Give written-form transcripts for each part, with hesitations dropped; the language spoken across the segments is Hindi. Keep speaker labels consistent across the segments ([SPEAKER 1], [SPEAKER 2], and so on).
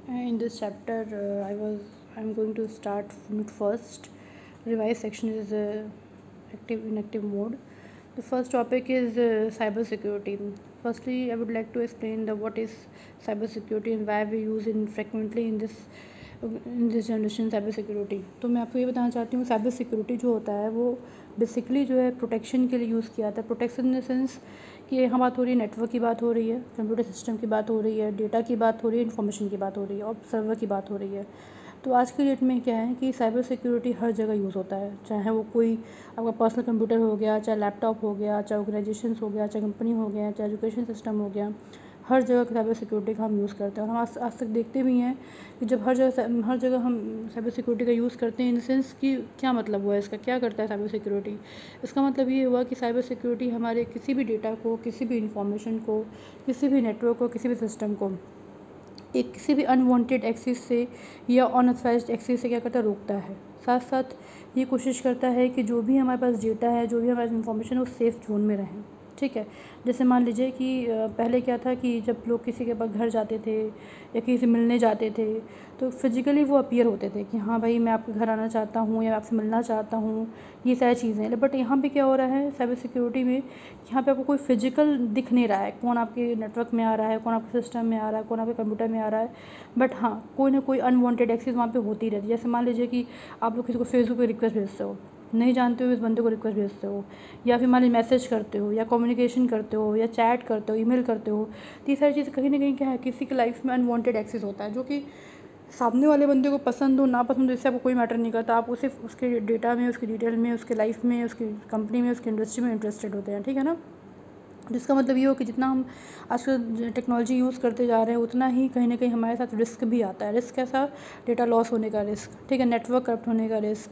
[SPEAKER 1] In this chapter, I'm going to start from first. Revised section is active inactive mode. The first topic is cyber security. Firstly, I would like to explain the what is cyber security and why we use it frequently in this generation cyber security. तो मैं आपको ये बताना चाहती हूँ साइबर सिक्योरिटी जो होता है वो बेसिकली जो है प्रोटेक्शन के लिए यूज़ किया जाता है. प्रोटेक्शन इन द सेंस कि यहाँ बात हो रही है, नेटवर्क की बात हो रही है, कंप्यूटर सिस्टम की बात हो रही है, डेटा की बात हो रही है, इन्फॉर्मेशन की बात हो रही है और सर्वर की बात हो रही है. तो आज के डेट में क्या है कि साइबर सिक्योरिटी हर जगह यूज़ होता है, चाहे वो कोई आपका पर्सनल कंप्यूटर हो गया, चाहे लैपटॉप हो गया, चाहे ऑर्गेनाइजेशन हो गया, चाहे कंपनी हो गया, चाहे एजुकेशन सिस्टम हो गया. हर जगह साइबर सिक्योरिटी का हम यूज़ करते हैं और हम आज तक देखते भी हैं कि जब हर जगह हम साइबर सिक्योरिटी का यूज़ करते हैं इन द सेंस कि क्या मतलब हुआ इसका, क्या करता है साइबर सिक्योरिटी. इसका मतलब ये हुआ कि साइबर सिक्योरिटी हमारे किसी भी डेटा को, किसी भी इंफॉर्मेशन को, किसी भी नेटवर्क को, किसी भी सिस्टम को एक किसी भी अनवांटेड एक्सेस से या अनऑथराइज्ड एक्सेस से क्या करता है, रोकता है. साथ साथ ये कोशिश करता है कि जो भी हमारे पास डेटा है, जो भी हमारे पास इंफॉर्मेशन है वो सेफ़ जोन में रहें. ठीक है. जैसे मान लीजिए कि पहले क्या था कि जब लोग किसी के पास घर जाते थे या किसी से मिलने जाते थे तो फिजिकली वो अपीयर होते थे कि हाँ भाई मैं आपके घर आना चाहता हूँ या आपसे मिलना चाहता हूँ, ये सारी चीज़ें. बट यहाँ पे क्या हो रहा है साइबर सिक्योरिटी में, यहाँ पे आपको कोई फिजिकल दिख नहीं रहा है कौन आपके नेटवर्क में आ रहा है, कौन आपके सिस्टम में आ रहा है, कौन आपके कंप्यूटर में आ रहा है. बट हाँ, कोई ना कोई अनवांटेड एक्सेस वहाँ पे होती रहती है. जैसे मान लीजिए कि आप लोग किसी को फेसबुक पे रिक्वेस्ट भेजते हो, नहीं जानते हो इस बंदे को रिक्वेस्ट भेजते हो, या फिर मान लीजिए मैसेज करते हो या कम्युनिकेशन करते हो या चैट करते हो, ईमेल करते हो. तो ये सारी चीज़ें कहीं ना कहीं क्या है, किसी की लाइफ में अनवांटेड एक्सेस होता है जो कि सामने वाले बंदे को पसंद हो ना पसंद हो इससे आपको कोई मैटर नहीं करता. आप उसे उसके डेटा में, उसकी डिटेल में, उसके लाइफ में, उसकी कंपनी में, उसकी इंडस्ट्री में इंटरेस्टेड होते हैं. ठीक है ना. जिसका मतलब ये हो कि जितना हम आजकल टेक्नोलॉजी यूज़ करते जा रहे हैं उतना ही कहीं ना कहीं हमारे साथ रिस्क भी आता है. रिस्क कैसा? डेटा लॉस होने का रिस्क. ठीक है. नेटवर्क करप्ट होने का रिस्क,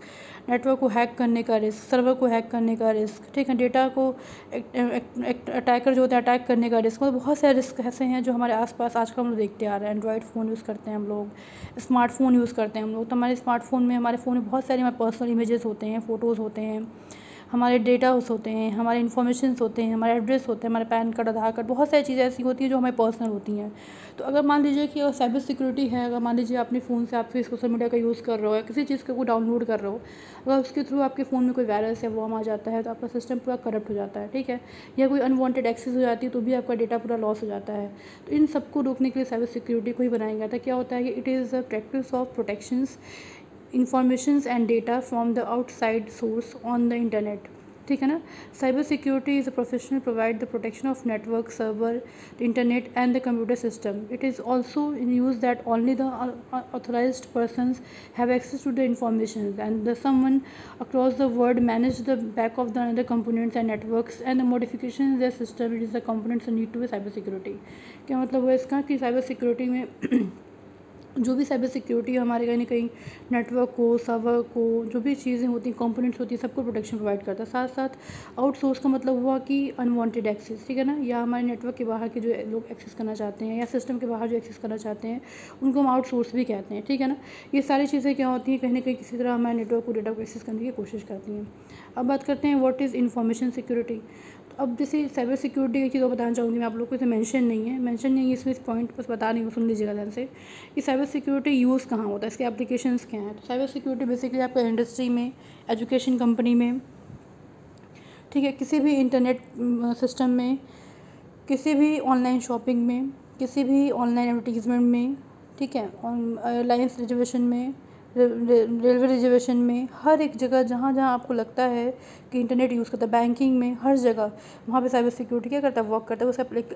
[SPEAKER 1] नेटवर्क को हैक करने का रिस्क, सर्वर को हैक करने का रिस्क. ठीक है. डेटा को अटैकर जो होता है अटैक करने का रिस्क. मतलब बहुत सारे रिस्क ऐसे हैं जो हमारे आसपास आजकल हम लोग देखते आ रहे हैं. एंड्रॉयड फ़ोन यूज़ करते हैं हम लोग, स्मार्टफ़ोन यूज़ करते हैं हम लोग. तो हमारे स्मार्टफ़ोन में, हमारे फ़ोन में बहुत सारे हमारे पर्सनल इमेजेस होते हैं, फ़ोटोज़ होते हैं, हमारे डेटास होते हैं, हमारे इन्फॉर्मेशंस होते हैं, हमारे एड्रेस होते हैं, हमारे पैन कार्ड, आधार कार्ड, बहुत सारी चीज़ें ऐसी होती हैं जो हमारी पर्सनल होती हैं. तो अगर मान लीजिए कि साइबर सिक्योरिटी है, अगर मान लीजिए अपने फ़ोन से आप सोशल मीडिया का यूज़ कर रहे हो या किसी चीज़ को डाउनलोड कर रहे हो, अगर उसके थ्रू आपके फ़ोन में कोई वायरस है वो आ जाता है तो आपका सिस्टम पूरा करप्ट हो जाता है. ठीक है. या कोई अनवांटेड एक्सेस हो जाती है तो भी आपका डेटा पूरा लॉस हो जाता है. तो इन सबको रोकने के लिए साइबर सिक्योरिटी को ही बनाया गया था. क्या होता है कि it is a practice of protections informations and data from the outside source on the internet. ठीक है ना. Cyber security is a professional provide the protection of network, server, internet and the computer system. It is also in use that only the authorized persons have access to the information and the someone across the world manage the back of the another components and networks and the modification in the system. It is the components need to be cyber security. क्या मतलब है इसका कि साइबर सिक्योरिटी में जो भी साइबर सिक्योरिटी हमारे कहीं ना कहीं नेटवर्क को, सर्वर को, जो भी चीज़ें होती हैं, कंपोनेंट्स होती हैं, सबको प्रोटेक्शन प्रोवाइड करता है. साथ साथ आउटसोर्स का मतलब हुआ कि अनवांटेड एक्सेस. ठीक है ना. या हमारे नेटवर्क के बाहर के जो लोग एक्सेस करना चाहते हैं या सिस्टम के बाहर जो एक्सेस करना चाहते हैं उनको हम आउटसोर्स भी कहते हैं. ठीक है ना. ये सारी चीज़ें क्या होती हैं, कहीं ना कहीं किसी तरह हमारे नेटवर्क को, डेटा को एक्सेस करने की कोशिश करती हैं. अब बात करते हैं व्हाट इज़ इंफॉर्मेशन सिक्योरिटी. अब जैसे साइबर सिक्योरिटी की चीज़ बताना चाहूँगी मैं आप लोग को, इसे मेंशन नहीं है इसमें, इस पॉइंट बस बता रही हूँ, सुन लीजिएगा ध्यान से कि साइबर सिक्योरिटी यूज़ कहाँ होता है, इसके एप्लीकेशंस क्या हैं. तो साइबर सिक्योरिटी बेसिकली आपका इंडस्ट्री में, एजुकेशन कंपनी में, ठीक है, किसी भी इंटरनेट सिस्टम में, किसी भी ऑनलाइन शॉपिंग में, किसी भी ऑनलाइन एडवर्टीज़मेंट में, ठीक है, एयरलाइंस रिजर्वेशन में, रेलवे रिजर्वेशन में, हर एक जगह जहाँ जहाँ आपको लगता है कि इंटरनेट यूज़ करता है, बैंकिंग में, हर जगह वहाँ पे साइबर सिक्योरिटी क्या करता है, वर्क करता है.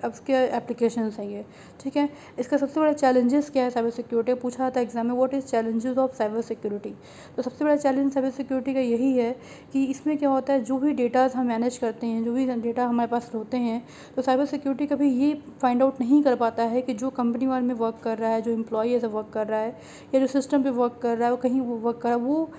[SPEAKER 1] उसके एप्लीकेशंस हैं ये. ठीक है. इसका सबसे बड़ा चैलेंजेस क्या है साइबर सिक्योरिटी, पूछा था एग्जाम में, what is challenges of cyber security. तो सबसे बड़ा चैलेंज साइबर सिक्योरिटी का यही है कि इसमें क्या होता है, जो भी डेटाज हम मैनेज करते हैं, जो भी डेटा हमारे पास होते हैं, तो साइबर सिक्योरिटी कभी ये फाइंड आउट नहीं कर पाता है कि जो कंपनी वाले में वर्क कर रहा है, जो एम्प्लॉई ऐसा वर्क कर रहा है या जो सिस्टम पे वर्क कर रहा है वो कहीं वो वर्क कर रहा है, वो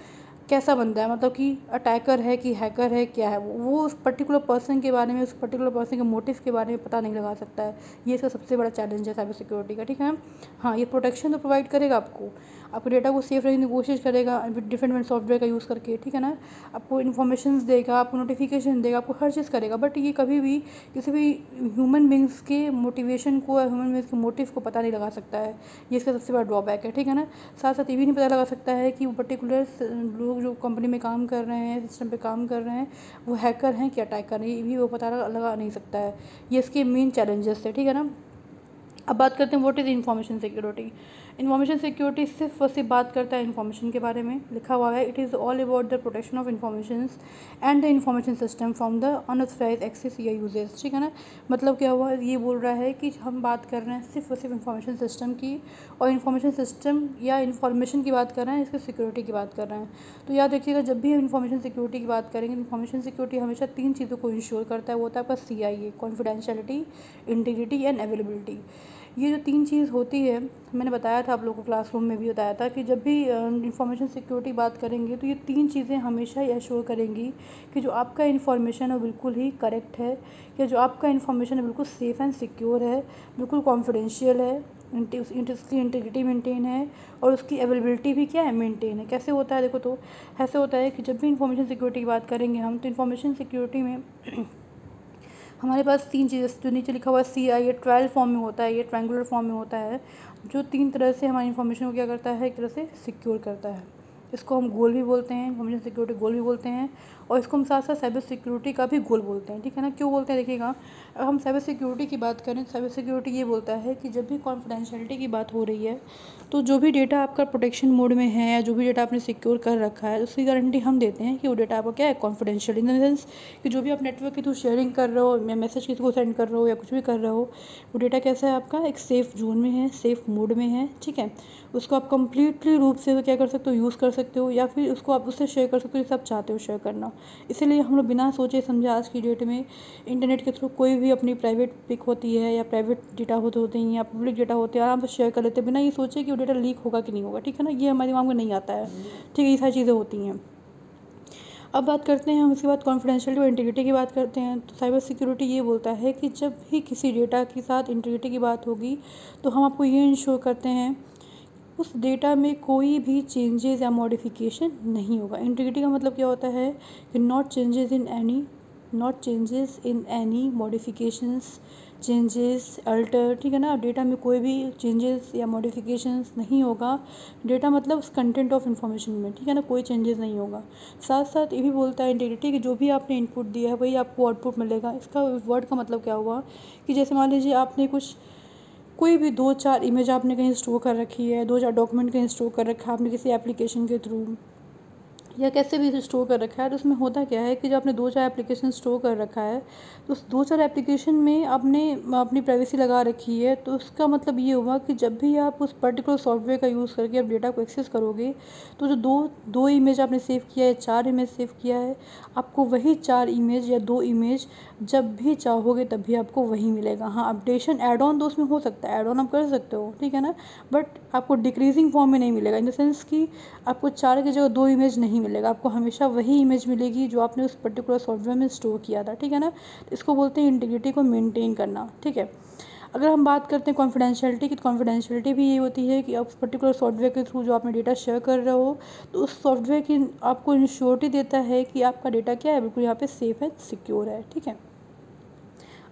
[SPEAKER 1] कैसा बंदा है, मतलब कि अटैकर है कि हैकर है, क्या है वो उस पर्टिकुलर पर्सन के बारे में, उस पर्टिकुलर पर्सन के मोटिव के बारे में पता नहीं लगा सकता है। ये इसका सबसे बड़ा चैलेंज है साइबर सिक्योरिटी का, ठीक है। हाँ, ये प्रोटेक्शन तो प्रोवाइड करेगा आपको, आपके डेटा को सेफ रखने की कोशिश करेगा डिफरेंट सॉफ्टवेयर का यूज़ करके, ठीक है ना। आपको इन्फॉर्मेशन देगा, आपको नोटिफिकेशन देगा, आपको हर चीज़ करेगा, बट ये कभी भी किसी भी ह्यूमन बींग्स के मोटिवेशन को या ह्यूमन बींग्स के मोटिव को पता नहीं लगा सकता है। ये इसका सबसे बड़ा ड्रॉबैक है, ठीक है ना। साथ साथ ये भी नहीं पता लगा सकता है कि वो पर्टिकुलर लोग जो कंपनी में काम कर रहे हैं, सिस्टम पे काम कर रहे हैं, वो हैकर हैं कि अटैकर हैं, ये भी वो पता लगा नहीं सकता है। ये इसके मेन चैलेंजेस थे, ठीक है ना। अब बात करते हैं what is information security. Information security सिर्फ बात करता है इन्फॉर्मेशन के बारे में, लिखा हुआ है it is all about the protection of information and the information system from the unauthorized access या यूजेस, ठीक है ना। मतलब क्या हुआ, ये बोल रहा है कि हम बात कर रहे हैं सिर्फ और सिर्फ इन्फॉर्मेशन सिस्टम की, और इन्फॉर्मेशन सिस्टम या इन्फॉर्मेशन की बात कर रहे हैं, इसकी सिक्योरिटी की बात कर रहे हैं। तो याद रखिएगा, जब भी हम इन्फॉर्मेशन सिक्योरिटी की बात करेंगे, इन्फॉर्मेशन सिक्योरिटी हमेशा 3 चीज़ों को इंश्योर करता है। वो होता है आपका CIA, confidentiality, integrity and availability. ये जो 3 चीज़ होती है, मैंने बताया था आप लोगों को, क्लासरूम में भी बताया था कि जब भी इंफॉर्मेशन सिक्योरिटी बात करेंगे तो ये 3 चीज़ें हमेशा ही एश्योर करेंगी कि जो आपका इन्फॉर्मेशन है वो बिल्कुल ही करेक्ट है, या जो आपका इन्फॉर्मेशन है बिल्कुल सेफ़ एंड सिक्योर है, बिल्कुल कॉन्फिडेंशियल है, उसकी इंटीग्रिटी मेंटेन है, और उसकी अवेलेबिलिटी भी क्या है, मेंटेन है। कैसे होता है, देखो तो ऐसे होता है कि जब भी इंफॉर्मेशन सिक्योरिटी की बात करेंगे हम, तो इन्फॉर्मेशन सिक्योरिटी में हमारे पास 3 चीज़ें, जो नीचे लिखा हुआ है CIA, ये 12 फॉर्म में होता है, ये ट्रायंगुलर फॉर्म में होता है, जो 3 तरह से हमारी इन्फॉर्मेशन को क्या करता है, एक तरह से सिक्योर करता है। इसको हम गोल भी बोलते हैं, इन्फॉर्मेशन सिक्योरिटी गोल भी बोलते हैं, और इसको हम साथ साथ साइबर सिक्योरिटी का भी गोल बोलते हैं, ठीक है ना। क्यों बोलते हैं, देखिएगा, अब हम साइबर सिक्योरिटी की बात करें तो साइबर सिक्योरिटी ये बोलता है कि जब भी कॉन्फिडेंशियलिटी की बात हो रही है, तो जो भी डेटा आपका प्रोटेक्शन मोड में है, या जो भी डेटा आपने सिक्योर कर रखा है, उसकी गारंटी हम देते हैं कि वो डेटा आपका क्या है, कॉन्फिडेंशियल, इन द सेंस कि जो भी आप नेटवर्क के थ्रू शेयरिंग कर रहे हो, या मैसेज किसी को सेंड कर रहे हो, या कुछ भी कर रहे हो, वो डेटा कैसा है आपका, एक सेफ़ जोन में है, सेफ़ मोड में है, ठीक है। उसको आप कंप्लीटली रूप से क्या कर सकते हो, यूज़ कर सकते हो, या फिर उसको आप उससे शेयर कर सकते हो जैसे आप चाहते हो शेयर करना। इसीलिए हम लोग बिना सोचे समझे आज की डेट में इंटरनेट के थ्रू कोई भी अपनी प्राइवेट पिक होती है, या प्राइवेट डेटा होते हैं, या पब्लिक डेटा होते हैं, आराम से शेयर कर लेते हैं बिना ये सोचे कि वो डेटा लीक होगा कि नहीं होगा, ठीक है ना। ये हमारे दिमाग में नहीं आता है, ठीक है, ये सारी चीज़ें होती हैं। अब बात करते हैं हम इसके बाद कॉन्फिडेंशियलिटी और इंटीग्रिटी की बात करते हैं। तो साइबर सिक्योरिटी ये बोलता है कि जब भी किसी डेटा के साथ इंटीग्रिटी की बात होगी, तो हम आपको ये इंश्योर करते हैं उस डेटा में कोई भी चेंजेस या मॉडिफिकेशन नहीं होगा। इंटीग्रिटी का मतलब क्या होता है कि not changes in any modifications, changes, alter, ठीक है ना। डेटा में कोई भी चेंजेस या मॉडिफिकेशंस नहीं होगा। डेटा मतलब उस कंटेंट ऑफ इन्फॉर्मेशन में, ठीक है ना, कोई चेंजेस नहीं होगा। साथ साथ ये भी बोलता है इंटीग्रिटी कि जो भी आपने इनपुट दिया है वही आपको आउटपुट मिलेगा। इसका वर्ड का मतलब क्या हुआ कि जैसे मान लीजिए आपने कोई भी 2-4 इमेज आपने कहीं स्टोर कर रखी है, 2-4 डॉक्यूमेंट कहीं स्टोर कर रखा है आपने किसी एप्लीकेशन के थ्रू, या कैसे भी स्टोर कर रखा है। तो उसमें होता क्या है कि जब आपने 2-4 एप्लीकेशन स्टोर कर रखा है, तो उस 2-4 एप्लीकेशन में आपने अपनी प्राइवेसी लगा रखी है। तो उसका मतलब ये हुआ कि जब भी आप उस पर्टिकुलर सॉफ्टवेयर का यूज़ करके आप डेटा को एक्सेस करोगे, तो जो दो इमेज आपने सेव किया है, 4 इमेज सेव किया है, आपको वही 4 इमेज या 2 इमेज जब भी चाहोगे तब भी आपको वही मिलेगा। हाँ, अपडेशन ऐड ऑन तो उसमें हो सकता है, ऐड ऑन आप कर सकते हो, ठीक है ना, बट आपको डिक्रीजिंग फॉर्म में नहीं मिलेगा। इन द सेंस कि आपको 4 की जगह 2 इमेज नहीं मिलेगा, आपको हमेशा वही इमेज मिलेगी जो आपने उस पर्टिकुलर सॉफ्टवेयर में स्टोर किया था, ठीक है ना। इसको बोलते हैं इंटीग्रिटी को मेंटेन करना, ठीक है। अगर हम बात करते हैं कॉन्फिडेंशियलिटी की, तो कॉन्फिडेंशियलिटी भी ये होती है कि आप उस पर्टिकुलर सॉफ्टवेयर के थ्रू जो आपने डेटा शेयर कर रहे हो, तो उस सॉफ्टवेयर की आपको इंश्योरिटी देता है कि आपका डेटा क्या है, बिल्कुल यहाँ पे सेफ़ है, सिक्योर है, ठीक है।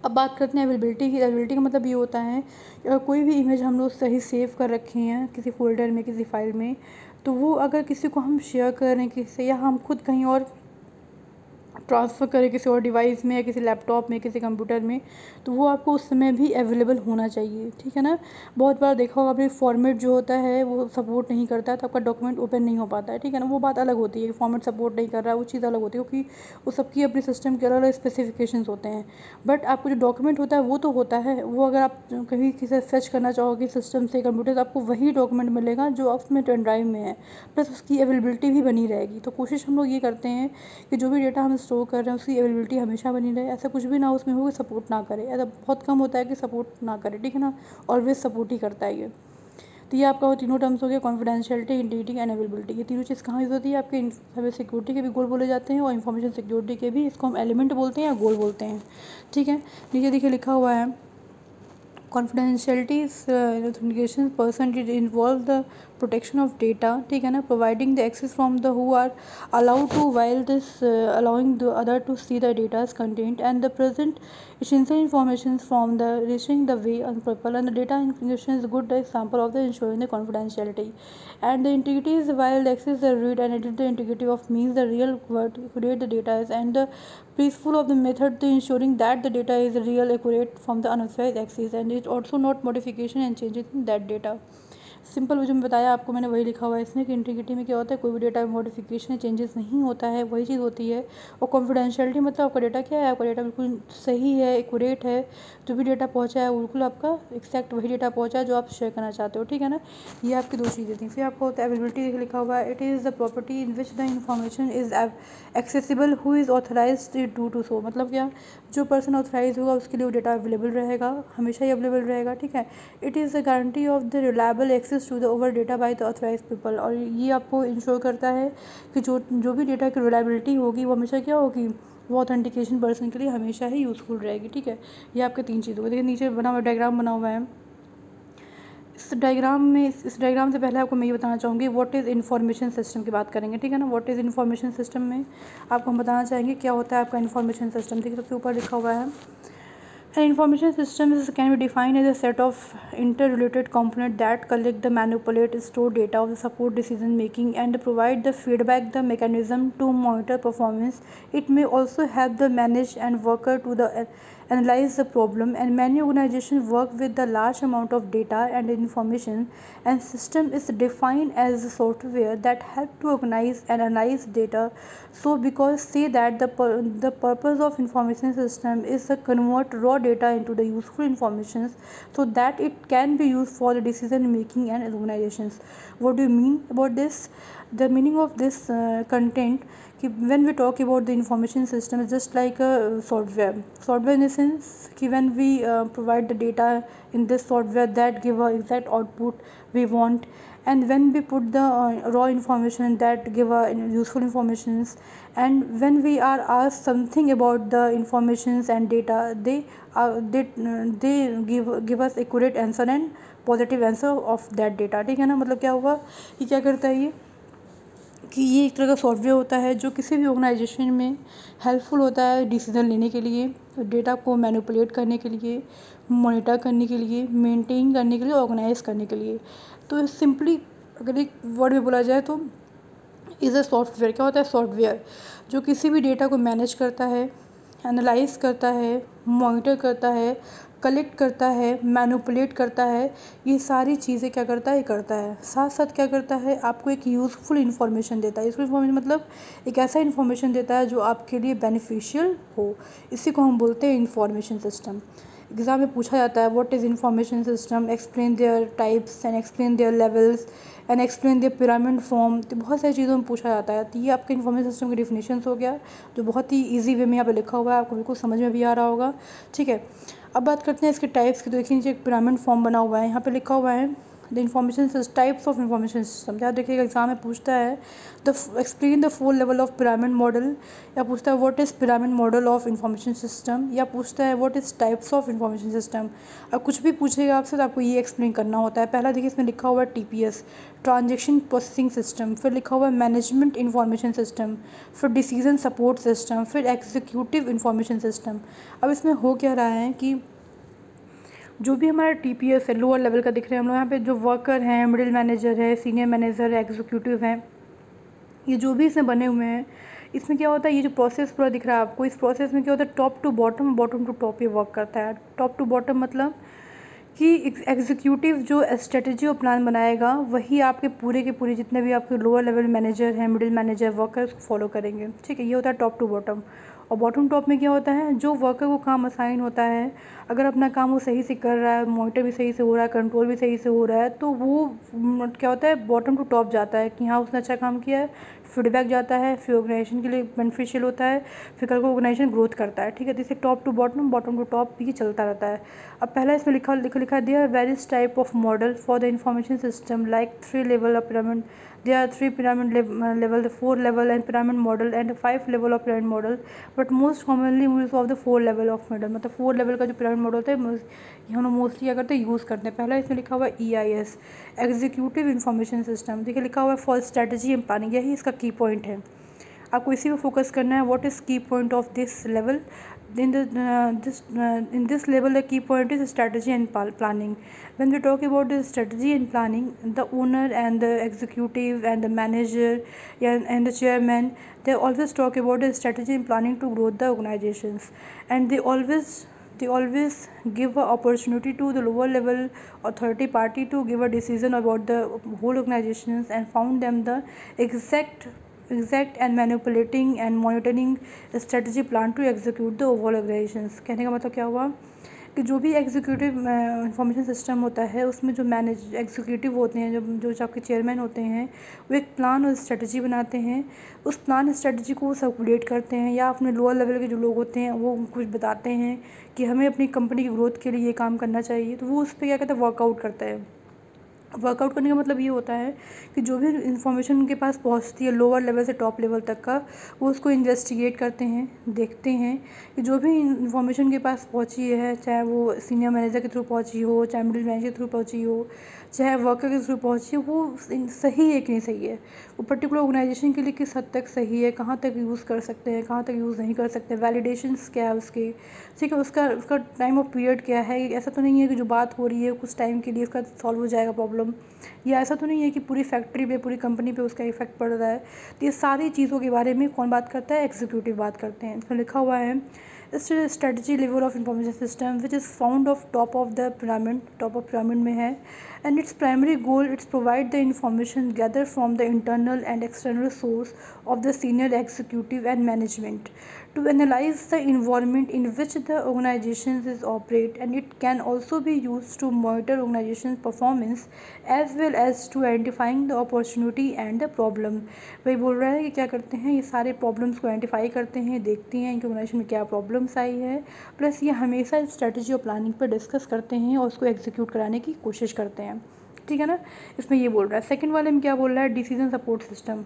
[SPEAKER 1] अब बात करते हैं अवेलेबिलिटी की। अवेलेबिलिटी का मतलब ये होता है कि अगर कोई भी इमेज हम लोग सही सेव कर रखे हैं किसी फ़ोल्डर में, किसी फाइल में, तो वो अगर किसी को हम शेयर करें किसी, या हम खुद कहीं और ट्रांसफ़र करें किसी और डिवाइस में, या किसी लैपटॉप में, किसी कंप्यूटर में, तो वो आपको उस समय भी अवेलेबल होना चाहिए, ठीक है ना। बहुत बार देखा होगा आपने फॉर्मेट जो होता है वो सपोर्ट नहीं करता है, तो आपका डॉक्यूमेंट ओपन नहीं हो पाता है, ठीक है ना। वो बात अलग होती है कि फॉर्मेट सपोर्ट नहीं कर रहा है, वो चीज़ अलग होती है, क्योंकि वो सबकी अपनी सिस्टम के अलग अलग स्पेसिफिकेशंस होते हैं। बट आपको जो डॉक्यूमेंट होता है वो तो होता है, वो अगर आप कहीं किसी फेच करना चाहोगे सिस्टम से, कंप्यूटर से, आपको वही डॉक्यूमेंट मिलेगा जो उसमें पेन ड्राइव में है, प्लस उसकी अवेलेबिलिटी भी बनी रहेगी। तो कोशिश हम लोग ये करते हैं कि जो भी डेटा हम स्टोर कर रहे हैं उसकी अवेलेबिलिटी हमेशा बनी रहे। ऐसा कुछ भी ना उसमें हो कि सपोर्ट ना करे, ऐसा बहुत कम होता है कि सपोर्ट ना करे, ठीक है ना, ऑलवेज सपोर्ट ही करता है ये। तो ये आपका वो तीनों टर्म्स हो गया, कॉन्फिडेंशियलिटी, इंटीग्रिटी एंड अवेलेबिलिटी। ये तीनों चीज़ कहाँ यूज़ होती है, आपके साइबर सिक्योरिटी के भी गोल बोले जाते हैं और इन्फॉर्मेशन सिक्योरिटी के भी, इसको हम एलिमेंट बोलते हैं या गोल बोलते हैं, ठीक है। नीचे देखिए लिखा हुआ है confidentiality is authentication person it involve the protection of data, ठीक है ना, providing the access from the who are allowed to, while this allowing the other to see the data's content and the present essential information from the reaching the way on people, and the data encryption is a good example of the ensuring the confidentiality. And the integrity is while the access the read and edit the integrity of means the real word accurate the data is, and the peaceful of the method to ensuring that the data is real accurate from the unauthorized access, and it also not modification and changes in that data. Simple जो मैं बताया आपको, मैंने वही लिखा हुआ है इसमें कि इंटीग्रिटी में क्या होता है, कोई भी डेटा में मॉडिफिकेशन चेंजेस नहीं होता है, वही चीज़ होती है। और कॉन्फिडेंशियलिटी मतलब आपका डेटा क्या है, आपका डेटा बिल्कुल सही है, एक्यूरेट है, जो भी डेटा पहुंचा है बिल्कुल आपका एक्जैक्ट वही डेटा पहुंचा है जो आप शेयर करना चाहते हो, ठीक है ना। ये आपकी दो चीज़ें थी। फिर आपको होता है अवेलेबिलिटी, लिखा हुआ है it is the property in which the information is accessible who is authorized to to so, मतलब क्या, जो पर्सन ऑथराइज होगा उसके लिए वो डेटा अवेलेबल रहेगा, हमेशा ही अवेलेबल रहेगा, ठीक है। It is the guarantee of the reliable access to the over data by the authorize people, और ये आपको इंश्योर करता है कि जो भी डेटा की रिलायबिलिटी होगी वो हमेशा क्या होगी, वो ऑथेंटिकेशन पर्सन के लिए हमेशा ही यूज़फुल रहेगी, ठीक है। ये आपके तीन चीज़ होगी। देखिए नीचे बना हुआ डायग्राम बना हुआ है, इस डायग्राम से पहले आपको मैं ये बताना चाहूँगी व्हाट इज़ इन्फॉर्मेशन सिस्टम की बात करेंगे, ठीक है ना। व्हाट इज़ इन्फॉर्मेशन सिस्टम में आपको हम बताना चाहेंगे क्या होता है आपका इन्फॉर्मेशन सिस्टम, ठीक है। सबसे ऊपर लिखा हुआ है an information system can be defined as a set of interrelated components that collect the manipulate store data of the support decision making and provide the feedback the mechanism to monitor performance. It may also help the manage and worker to the analyze the problem, and many organizations work with the large amount of data and information, and system is defined as the software that help to organize and analyze data. So because say that the purpose of information system is to convert raw data into the useful information so that it can be used for the decision making and organizations. What do you mean about this? The meaning of this content, when we talk about the information system, is just like a software in the sense कि when we provide the data in this software that give a exact output we want, and when we put the raw information that give a useful informations, and when we are asked something about the informations and data, they give us accurate answer and positive answer of that data, ठीक है ना। मतलब क्या हुआ कि क्या करता है ये कि ये एक तरह का सॉफ्टवेयर होता है जो किसी भी ऑर्गेनाइजेशन में हेल्पफुल होता है डिसीजन लेने के लिए, डेटा को मैनिपुलेट करने के लिए, मॉनिटर करने के लिए, मेंटेन करने के लिए, ऑर्गेनाइज करने के लिए। तो सिंपली अगर एक वर्ड में बोला जाए तो इज़ अ सॉफ्टवेयर। क्या होता है सॉफ्टवेयर, जो किसी भी डेटा को मैनेज करता है, एनालाइज करता है, मॉनिटर करता है, कलेक्ट करता है, मैनिपुलेट करता है, ये सारी चीज़ें क्या करता है करता है। साथ साथ क्या करता है, आपको एक यूज़फुल इन्फॉर्मेशन देता है। यूज़फुल इन्फॉर्मेशन मतलब एक ऐसा इन्फॉर्मेशन देता है जो आपके लिए बेनिफिशियल हो, इसी को हम बोलते हैं इन्फॉर्मेशन सिस्टम। एग्ज़ाम में पूछा जाता है what is information system, explain their types and explain their levels and explain their pyramid form. तो बहुत सारी चीज़ों में पूछा जाता है। तो ये आपके इन्फॉर्मेशन सिस्टम के डिफिनेशंस हो गया, जो बहुत ही ईजी वे में यहाँ पे लिखा हुआ है, आपको बिल्कुल समझ में भी आ रहा होगा, ठीक है। अब बात करते हैं इसके टाइप्स की। तो देखिए नीचे एक पिरामिड फॉर्म बना हुआ है, यहाँ पे लिखा हुआ है the information types of information system. याद देखिएगा एग्जाम में पूछता है the explain the 4 level of pyramid model, या पूछता है what is pyramid model of information system, या पूछता है what is types of information system. अब कुछ भी पूछेगा आपसे तो आपको ये एक्सप्लेन करना होता है। पहला देखिए इसमें लिखा हुआ है TPS, ट्रांजेक्शन प्रोसेसिंग सिस्टम, फिर लिखा हुआ है मैनेजमेंट इन्फॉर्मेशन सिस्टम, फिर डिसीजन सपोर्ट सिस्टम, फिर एग्जीक्यूटिव इन्फॉर्मेशन सिस्टम। अब इसमें हो क्या रहा है कि जो भी हमारा TPS है लोअर लेवल का दिख रहा है, हम लोग यहाँ पे जो वर्कर हैं, मिडिल मैनेजर है, सीनियर मैनेजर है, एग्जीक्यूटिव हैं, ये जो भी इसमें बने हुए हैं, इसमें क्या होता है ये जो प्रोसेस पूरा दिख रहा है आपको, इस प्रोसेस में क्या होता है top to bottom, bottom to top ये वर्क करता है। टॉप टू बॉटम मतलब कि एग्जीक्यूटिव जो स्ट्रेटजी और प्लान बनाएगा वही आपके पूरे के पूरे जितने भी आपके लोअर लेवल मैनेजर हैं, मिडिल मैनेजर, वर्कर उसको फॉलो करेंगे, ठीक है। ये होता है टॉप टू बॉटम। और बॉटम टॉप में क्या होता है, जो वर्कर को काम असाइन होता है, अगर अपना काम वो सही से कर रहा है, मॉनिटर भी सही से हो रहा है, कंट्रोल भी सही से हो रहा है, तो वो क्या होता है, बॉटम टू टॉप जाता है कि हाँ उसने अच्छा काम किया है, फीडबैक जाता है, फिर ऑर्गेनाइजेशन के लिए बेनिफिशियल होता है, फिर कल को ऑर्गेनाइजेशन ग्रोथ करता है, ठीक है। जैसे top to bottom, bottom to top ये चलता रहता है। अब पहला इसमें लिखा दिया various type of model for the information system like 3 level of pyramid. There are 3 pyramid level, the 4 level and pyramid model and 5 level of pyramid model, but most commonly use of the 4 level of model। मतलब 4 level का जो pyramid model होता है ये हम लोग मोस्टली क्या करते हैं, यूज़ करते हैं। पहला इसमें लिखा हुआ है EIS, एग्जीक्यूटिव इंफॉर्मेशन सिस्टम। देखिए लिखा हुआ है फॉर स्ट्रेटजी एंड प्लानिंग, यही इसका की पॉइंट है। आपको इसी पे फोकस करना है। व्हाट इज़ की point of this level? in this level the key point is strategy and planning. When we talk about the strategy and planning, the owner and the executive and the manager and the chairman, they always talk about the strategy and planning to grow the organizations, and they always give a opportunity to the lower level authority party to give a decision about the whole organizations and found them the exact and manipulating and monitoring strategy plan to execute the overall organizations। कहने का मतलब क्या हुआ कि जो भी एग्जीक्यूटिव इंफॉर्मेशन सिस्टम होता है उसमें जो एग्जीक्यूटिव होते हैं, जो आपके चेयरमैन होते हैं, वो एक प्लान और स्ट्रेटजी बनाते हैं। उस प्लान स्ट्रेटजी को वो सर्कुलेट करते हैं, या अपने लोअर लेवल के जो लोग होते हैं वो कुछ बताते हैं कि हमें अपनी कंपनी की ग्रोथ के लिए ये काम करना चाहिए, तो वो उस पर क्या कहता है, वर्कआउट करता है। वर्कआउट करने का मतलब ये होता है कि जो भी इन्फॉर्मेशन उनके पास पहुंचती है लोअर लेवल से टॉप लेवल तक का, वो उसको इन्वेस्टिगेट करते हैं, देखते हैं कि जो भी इन्फॉर्मेशन उनके पास पहुंची है, चाहे वो सीनियर मैनेजर के थ्रू पहुंची हो, चाहे मिडिल मैनेजर के थ्रू पहुंची हो, चाहे वर्कर के थ्रू पहुंची हो, वो सही है कि नहीं सही है, वो पर्टिकुलर ऑर्गेनाइजेशन के लिए किस हद तक सही है, कहाँ तक यूज़ कर सकते हैं, कहाँ तक यूज़ नहीं कर सकते, वैलिडेशंस क्या है उसके, ठीक है, उसका टाइम ऑफ पीरियड क्या है। ऐसा तो नहीं है कि जो बात हो रही है कुछ टाइम के लिए उसका सॉल्व हो जाएगा प्रॉब्लम, या ऐसा तो नहीं है कि पूरी फैक्ट्री पे, पूरी कंपनी पे उसका इफेक्ट पड़ रहा है। तो ये सारी चीज़ों के बारे में कौन बात करता है, एग्जीक्यूटिव बात करते हैं। इसमें लिखा हुआ है strategy level of information system which is found of top of pyramid में है, and its primary goal it's provide the information gather from the internal and external source of the senior executive and management to analyze the environment in which the organization is operate, and it can also be used to monitor organization's performance as well as to identifying the opportunity and the problem। वही बोल रहा है कि क्या करते हैं, ये सारे प्रॉब्लम्स को आइडेंटिफाई करते हैं, देखते हैं कि ऑर्गेनाइजेशन में क्या प्रॉब्लम्स आई है, प्लस ये हमेशा स्ट्रेटजी और प्लानिंग पर डिस्कस करते हैं और उसको एग्जीक्यूट कराने की कोशिश करते हैं, ठीक है ना। इसमें ये बोल रहा है। सेकेंड वाले में क्या बोल रहा है, डिसीजन सपोर्ट सिस्टम।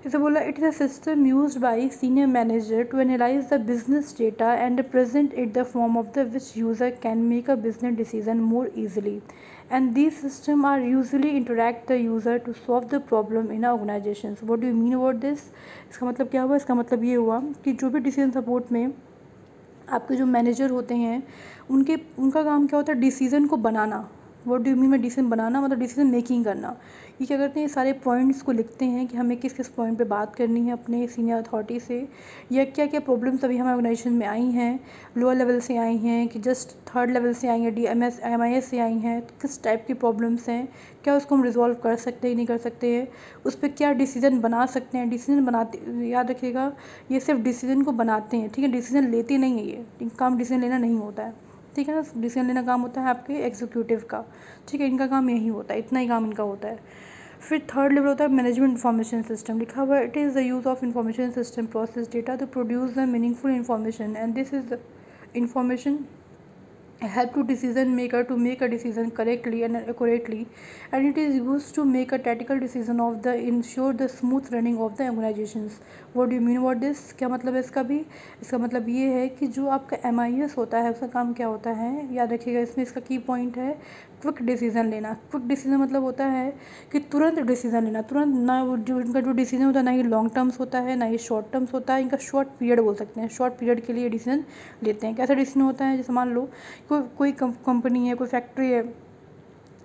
[SPEAKER 1] इसे बोला it is a system used by senior manager to analyze the business data and present it the form of the which user can make a business decision more easily, and these system are usually interact the user to solve the problem in organization. What do you mean about this? इसका मतलब क्या हुआ, इसका मतलब ये हुआ कि जो भी डिसीजन सपोर्ट में आपके जो मैनेजर होते हैं उनका काम क्या होता है, डिसीज़न को बनाना। व्हाट डू यू मीन में डिसीजन बनाना, मतलब डिसीजन मेकिंग करना। ये क्या करते हैं, सारे पॉइंट्स को लिखते हैं कि हमें किस किस पॉइंट पे बात करनी है अपने सीनियर अथॉरिटी से, या क्या क्या प्रॉब्लम्स अभी हमारे ऑर्गेनाइजेशन में आई हैं, लोअर लेवल से आई हैं कि जस्ट थर्ड लेवल से आई हैं, MIS से आई हैं, तो किस टाइप की प्रॉब्लम्स हैं, क्या उसको हम रिजॉल्व कर सकते हैं नहीं कर सकते हैं, उस पर क्या डिसीजन बना सकते हैं। डिसीजन बनाते, याद रखिएगा, ये सिर्फ डिसीजन को बनाते हैं, ठीक है, डिसीजन लेते नहीं है, ये काम डिसीजन लेना नहीं होता है, ठीक है ना। डिसीजन लेना काम होता है आपके एग्जीक्यूटिव का, ठीक है, इनका काम यही होता है, इतना ही काम इनका होता है। फिर थर्ड लेवल होता है मैनेजमेंट इंफॉर्मेशन सिस्टम। लिखा हुआ है it is the use of information system process data to produce the meaningful information, and this is the information help to decision maker to make a decision correctly and accurately, and it is used to make a tactical decision of the ensure the smooth running of the organizations। what do you mean about this? क्या मतलब है इसका भी? इसका मतलब ये है कि जो आपका MIS होता है उसका काम क्या होता है, याद रखिएगा, इसमें इसका की पॉइंट है क्विक डिसीजन लेना। क्विक डिसीजन मतलब होता है कि तुरंत डिसीजन लेना, तुरंत ना, जो इनका जो डिसीजन होता है ना ही लॉन्ग टर्म्स होता है ना ही शॉर्ट टर्म्स होता है, इनका शॉर्ट पीरियड बोल सकते हैं, शॉर्ट पीरियड के लिए डिसीजन लेते हैं। कैसा डिसीजन होता है, जैसे मान लो कोई कंपनी है, कोई फैक्ट्री है,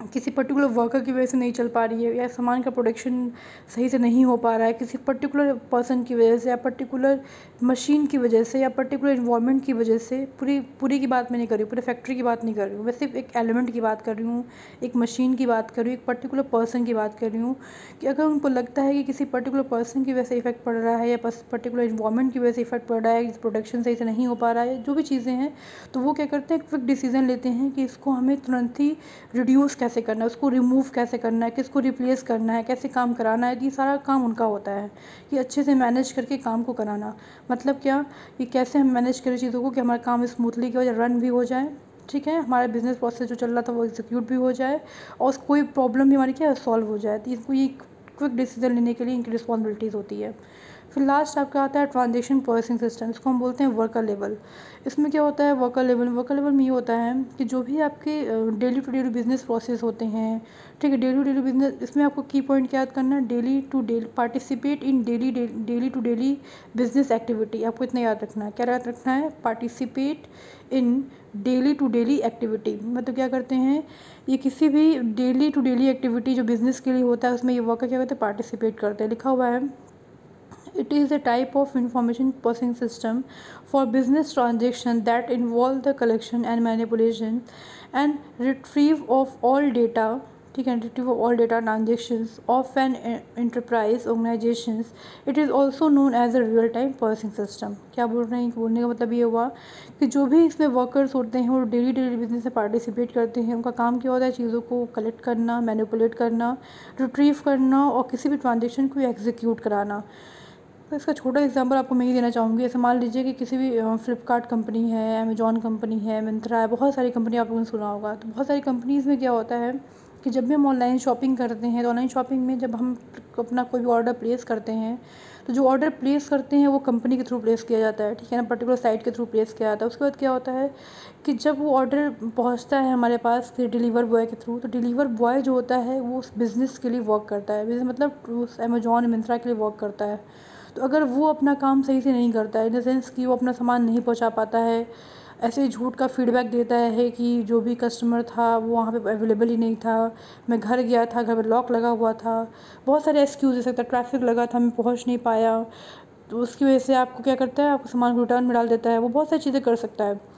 [SPEAKER 1] किसी पर्टिकुलर वर्कर की वजह से नहीं चल पा रही है, या सामान का प्रोडक्शन सही से नहीं हो पा रहा है, किसी पर्टिकुलर पर्सन की वजह से, या पर्टिकुलर मशीन की वजह से, या पर्टिकुलर इन्वायरमेंट की वजह से, पूरी की बात मैं नहीं कर रही हूँ, पूरे फैक्ट्री की बात नहीं कर रही हूँ, मैं सिर्फ एक एलिमेंट की बात कर रही हूँ, एक मशीन की बात कर रही हूँ, एक पर्टिकुलर पर्सन की बात कर रही हूँ, कि अगर उनको लगता है कि किसी पर्टिकुलर पर्सन की वजह से इफेक्ट पड़ रहा है, या पर्टिकुलर इन्वायरमेंट की वजह से इफेक्ट पड़ रहा है, प्रोडक्शन सही से नहीं हो पा रहा है, जो भी चीज़ें हैं, तो वो क्या करते हैं, क्विक डिसीजन लेते हैं कि इसको हमें तुरंत ही रिड्यूस कैसे करना है, उसको रिमूव कैसे करना है, किसको रिप्लेस करना है, कैसे काम कराना है। ये सारा काम उनका होता है कि अच्छे से मैनेज करके काम को कराना। मतलब क्या, कि कैसे हम मैनेज करें चीज़ों को कि हमारा काम स्मूथली की वजह रन भी हो जाए, ठीक है, हमारा बिजनेस प्रोसेस जो चल रहा था वो एग्जीक्यूट भी हो जाए, और कोई प्रॉब्लम भी हमारी क्या सॉल्व हो जाए। तो इनको ये क्विक डिसीजन लेने के लिए इनकी रिस्पॉन्सिबिलिटीज़ होती है। फिर लास्ट आपका आता है ट्रांजेक्शन प्रोसेसिंग सिस्टम, इसको हम बोलते हैं वर्कर लेवल। इसमें क्या होता है, वर्कर लेवल में ये होता है कि जो भी आपके daily to daily business process होते हैं, ठीक है, डेली टू डेली बिजनेस, इसमें आपको की पॉइंट क्या याद करना है, daily to daily participate in daily to daily business activity. आपको इतना याद रखना है, क्या याद रखना है, participate in daily to daily activity. मतलब क्या करते हैं, ये किसी भी डेली टू डेली एक्टिविटी जो बिज़नेस के लिए होता है उसमें ये वर्कर क्या करते हैं, पार्टिसिपेट करते हैं। लिखा हुआ है, it is a type of information processing system for business transaction that involve the collection and manipulation and retrieve of all data, ठीक है, retrieve of all data transactions of an enterprise organizations. It is also known as a real time processing system. क्या बोल रहे हैं, बोलने का मतलब ये हुआ कि जो भी इसमें वर्कर्स होते हैं वो डेली बिजनेस में पार्टिसिपेट करते हैं, उनका काम क्या होता है, चीज़ों को कलेक्ट करना, मैनिपुलेट करना, रिट्रीव करना, और किसी भी ट्रांजेक्शन को एग्जीक्यूट कराना। तो इसका छोटा एग्जांपल आपको मैं ही देना चाहूँगी। ऐसे मान लीजिए कि किसी भी फ्लिपकार्ट कंपनी है, अमेजॉन कंपनी है, मिंत्रा है, बहुत सारी कंपनी आप लोगों ने सुना होगा। तो बहुत सारी कंपनीज़ में क्या होता है कि जब भी हम ऑनलाइन शॉपिंग करते हैं, तो ऑनलाइन शॉपिंग में जब हम अपना कोई भी ऑर्डर प्लेस करते हैं, तो जो ऑर्डर प्लेस करते हैं वो कंपनी के थ्रू प्लेस किया जाता है, ठीक है ना, पर्टिकुलर साइट के थ्रू प्लेस किया जाता है। उसके बाद क्या होता है कि जब वो ऑर्डर पहुंचता है हमारे पास फिर डिलीवर बॉय के थ्रू, तो डिलीवर बॉय जो होता है वो उस बिज़नेस के लिए वर्क करता है, बिज़नेस मतलब उस अमेजॉन मिंत्रा के लिए वर्क करता है। तो अगर वो अपना काम सही से नहीं करता है, इन द सेंस कि वो अपना सामान नहीं पहुंचा पाता है, ऐसे झूठ का फीडबैक देता है कि जो भी कस्टमर था वो वहाँ पे अवेलेबल ही नहीं था, मैं घर गया था, घर पर लॉक लगा हुआ था, बहुत सारे एक्सक्यूज दे सकता है, ट्रैफिक लगा था, मैं पहुँच नहीं पाया, तो उसकी वजह से आपको क्या करता है, आपको सामान को रिटर्न में डाल देता है, वो बहुत सारी चीज़ें कर सकता है।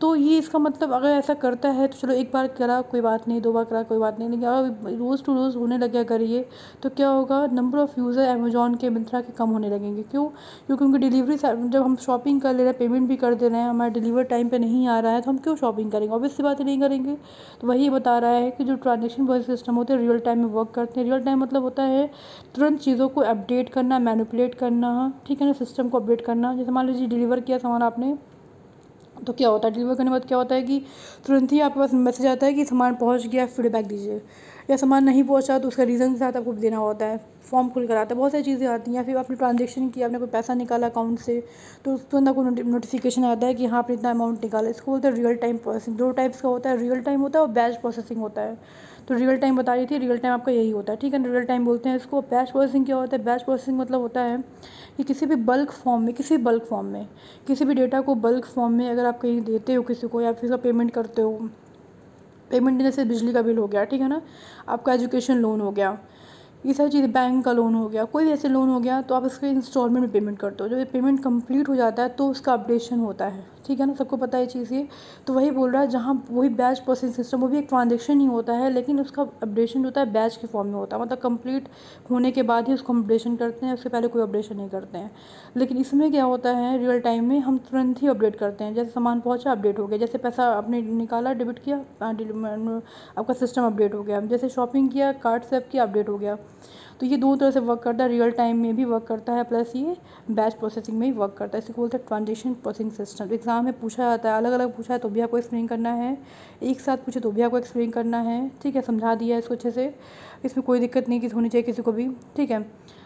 [SPEAKER 1] तो ये इसका मतलब अगर ऐसा करता है तो चलो एक बार करा कोई बात नहीं, दो बार करा कोई बात नहीं, लेकिन अगर रोज़ टू रोज़ होने लग गया करिए तो क्या होगा, नंबर ऑफ़ यूज़र अमेजॉन के, मिंत्रा के कम होने लगेंगे। क्यों? क्योंकि उनकी डिलीवरी, जब हम शॉपिंग कर ले रहे हैं, पेमेंट भी कर दे रहे हैं, हमारा डिलीवर टाइम पे नहीं आ रहा है, तो हम क्यों शॉपिंग करेंगे, ऑब्वियस सी बात नहीं करेंगे। तो वही बता रहा है कि जो ट्रांजेक्शन बेस्ड सिस्टम होते हैं रियल टाइम में वर्क करते हैं। रियल टाइम मतलब होता है तुरंत चीज़ों को अपडेट करना, मैनिपुलेट करना, ठीक है ना, सिस्टम को अपडेट करना। जैसे मान लीजिए डिलीवर किया सामान आपने, तो क्या होता है, डिलीवर करने के बाद क्या होता है कि तुरंत ही आपके पास मैसेज आता है कि सामान पहुंच गया, फीडबैक दीजिए, या सामान नहीं पहुंचा तो उसका रीज़न के साथ आपको देना होता है, फॉर्म खुल कर आता है, बहुत सारी चीज़ें आती हैं। या फिर आपने ट्रांजेक्शन किया, आपने कोई पैसा निकाला अकाउंट से, तो तुरंत आपको नोटिफिकेशन आता है कि हाँ आपने इतना अमाउंट निकाला। इसको बोलते हैं रियल टाइम प्रोसेसिंग। दो टाइप्स का होता है, रियल टाइम होता है और बैच प्रोसेसिंग होता है। तो रियल टाइम बता रही थी, रियल टाइम आपका यही होता है, ठीक है ना, रियल टाइम बोलते हैं इसको। बैच प्रोसेसिंग क्या होता है, बैच प्रोसेसिंग मतलब होता है कि किसी भी बल्क फॉर्म में, किसी भी डेटा को बल्क फॉर्म में अगर आप कहीं देते हो किसी को, या फिर उसका पेमेंट करते हो, पेमेंट जैसे बिजली का बिल हो गया, ठीक है ना, आपका एजुकेशन लोन हो गया, ये सारी चीज़ें, बैंक का लोन हो गया, कोई भी ऐसे लोन हो गया, तो आप इसके इंस्टॉलमेंट में पेमेंट करते हो। जब ये पेमेंट कंप्लीट हो जाता है तो उसका अपडेशन होता है, ठीक है ना, सबको पता है चीज़ ये। तो वही बोल रहा है, जहाँ वही बैच प्रोसेसिंग सिस्टम, वो भी एक ट्रांजेक्शन ही होता है, लेकिन उसका अपडेशन होता है बैच के फॉर्म में होता है, मतलब कंप्लीट होने के बाद ही उसको हम अपडेशन करते हैं, उससे पहले कोई अपडेशन नहीं करते हैं। लेकिन इसमें क्या होता है, रियल टाइम में हम तुरंत ही अपडेट करते हैं, जैसे सामान पहुँचा अपडेट हो गया, जैसे पैसा आपने निकाला डेबिट किया, आपका सिस्टम अपडेट हो गया, जैसे शॉपिंग किया, कार्ड स्वैप किया, अपडेट हो गया। तो ये दोनों तरह से वर्क करता है, रियल टाइम में भी वर्क करता है, प्लस ये बैच प्रोसेसिंग में ही वर्क करता है। इसे बोलते हैं ट्रांजेक्शन प्रोसेसिंग सिस्टम। एग्जाम में पूछा जाता है, अलग अलग पूछा है तो भी आपको एक्सप्लेन करना है, एक साथ पूछे तो भी आपको एक्सप्लेन करना है, ठीक है, समझा दिया है इसको अच्छे से, इसमें कोई दिक्कत नहीं होनी चाहिए किसी को भी, ठीक है।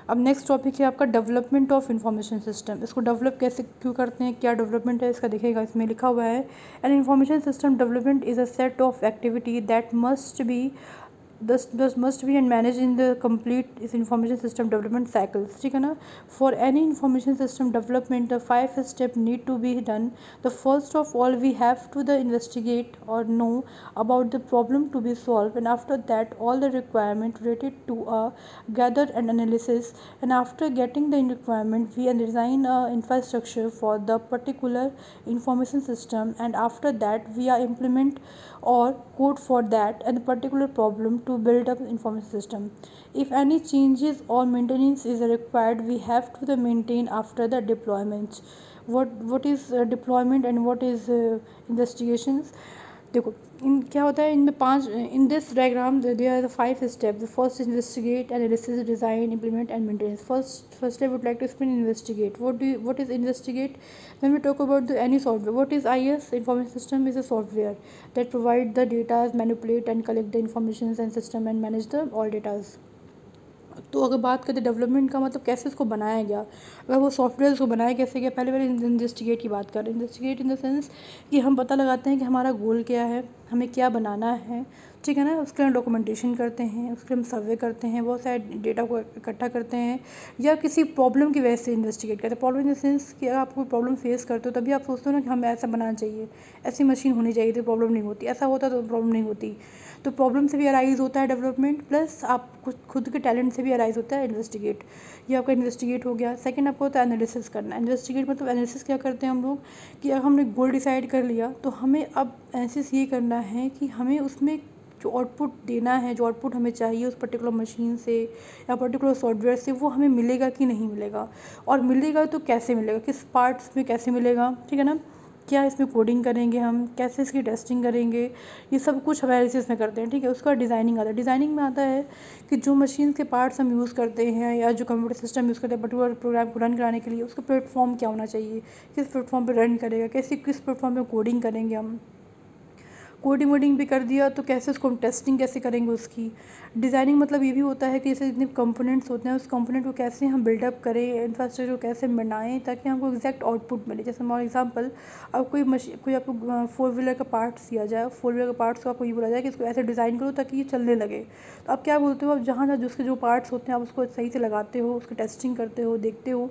[SPEAKER 1] अब नेक्स्ट टॉपिक है आपका डेवलपमेंट ऑफ इंफॉर्मेशन सिस्टम। इसको डेवलप कैसे क्यों करते हैं, क्या डेवलपमेंट है इसका दिखेगा, इसमें लिखा हुआ है, an information system development is a set of activity that must be thus must be and manage in the complete is information system development cycles, ठीक है ना। For any information system development the 5 step need to be done. The first of all we have to the investigate और know about the problem to be solved, and after that all the requirement related to a gather and analysis, and after getting the requirement we design a infrastructure for the particular information system, and after that we are implement or code for that and particular problem to build up information system. If any changes or maintenance is required we have to the maintain after the deployments. What is deployment and what is investigations? देखो इन क्या होता है इनमें 5 in this diagram there are the 5 step. The first investigate, analysis, design, implement and maintenance. First step would like to explain investigate. what is investigate? When we talk about any software, what is IS? Information system is a software that provide the data, manipulate and collect the information and system and manage the all data. तो अगर बात करें डेवलपमेंट का मतलब कैसे उसको बनाया गया, अगर वो सॉफ्टवेयर उसको बनाया कैसे गया, पहले इन्वेस्टिगेट की बात करें. इन्वेस्टिगेट इन द सेंस कि हम पता लगाते हैं कि हमारा गोल क्या है, हमें क्या बनाना है, ठीक है ना. उसके लिए हम डॉक्यूमेंटेशन करते हैं, उसके लिए हम सर्वे करते हैं, बहुत सारे डेटा को इकट्ठा करते हैं, या किसी प्रॉब्लम की वजह से इन्वेस्टिगेट करते हैं. प्रॉब्लम इन द सेंस कि अगर आप कोई प्रॉब्लम फेस करते हो तभी आप सोचते हो ना कि हमें ऐसा बनाना चाहिए, ऐसी मशीन होनी चाहिए तो प्रॉब्लम नहीं होती, ऐसा होता तो प्रॉब्लम नहीं होती. तो प्रॉब्लम से भी अराइज होता है डेवलपमेंट, प्लस आप खुद के टैलेंट से भी अराइज होता है इन्वेस्टिगेट. ये आपका इन्वेस्टिगेट हो गया. सेकंड आपको होता है एनालिसिस करना. इन्वेस्टिगेट मतलब एनालिसिस क्या करते हैं हम लोग कि अगर हमने गोल डिसाइड कर लिया तो हमें अब एनालिसिस ये करना है कि हमें उसमें जो आउटपुट देना है, जो आउटपुट हमें चाहिए उस पर्टिकुलर मशीन से या पर्टिकुलर सॉफ्टवेयर से, वो हमें मिलेगा कि नहीं मिलेगा, और मिलेगा तो कैसे मिलेगा, किस पार्ट्स में कैसे मिलेगा, ठीक है ना. क्या इसमें कोडिंग करेंगे हम, कैसे इसकी टेस्टिंग करेंगे, ये सब कुछ हम एनालिसिस में करते हैं, ठीक है. उसका डिज़ाइनिंग आता है. डिज़ाइनिंग में आता है कि जो मशीन के पार्ट्स हम यूज़ करते हैं या जो कंप्यूटर सिस्टम यूज़ करते हैं पर्टिकुलर प्रोग्राम को रन कराने के लिए, उसका प्लेटफॉर्म क्या होना चाहिए, किस प्लेटफॉर्म पर रन करेगा, किस प्लेटफॉर्म पर कोडिंग करेंगे हम. कोडिंग वोडिंग भी कर दिया तो कैसे उसको हम टेस्टिंग कैसे करेंगे उसकी. डिज़ाइनिंग मतलब ये भी होता है कि जैसे जितने कंपोनेंट्स होते हैं उस कंपोनेंट को कैसे हम बिल्डअप करें, इंफ्रास्ट्रक्चर को कैसे बनाएं ताकि हमको एग्जैक्ट आउटपुट मिले. जैसे फॉर एग्जांपल अब कोई आपको 4 व्हीलर का पार्ट्स दिया जाए, 4 व्हीलर का पार्ट्स को आपको ये बोला जाए कि इसको ऐसे डिज़ाइन करो ताकि ये चलने लगे. तो आप क्या बोलते हो, आप जहाँ जिसके जो पार्ट्स होते हैं आप उसको सही से लगाते हो, उसकी टेस्टिंग करते हो, देखते हो